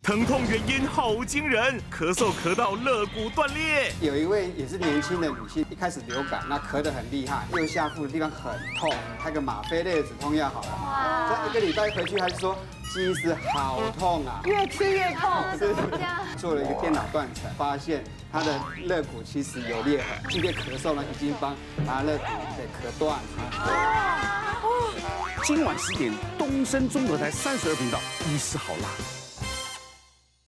疼痛原因好惊人，咳嗽咳到肋骨断裂。有一位也是年轻的女性，一开始流感，那咳得很厉害，右下腹的地方很痛，开个吗啡类的止痛药好了。在1个礼拜回去，她就说鸡丝好痛啊，越吃越痛，是做了一个电脑断层，发现她的肋骨其实有裂痕，这个咳嗽呢已经帮她肋骨给咳断了。今晚10点，东森综合台32频道，医师好辣。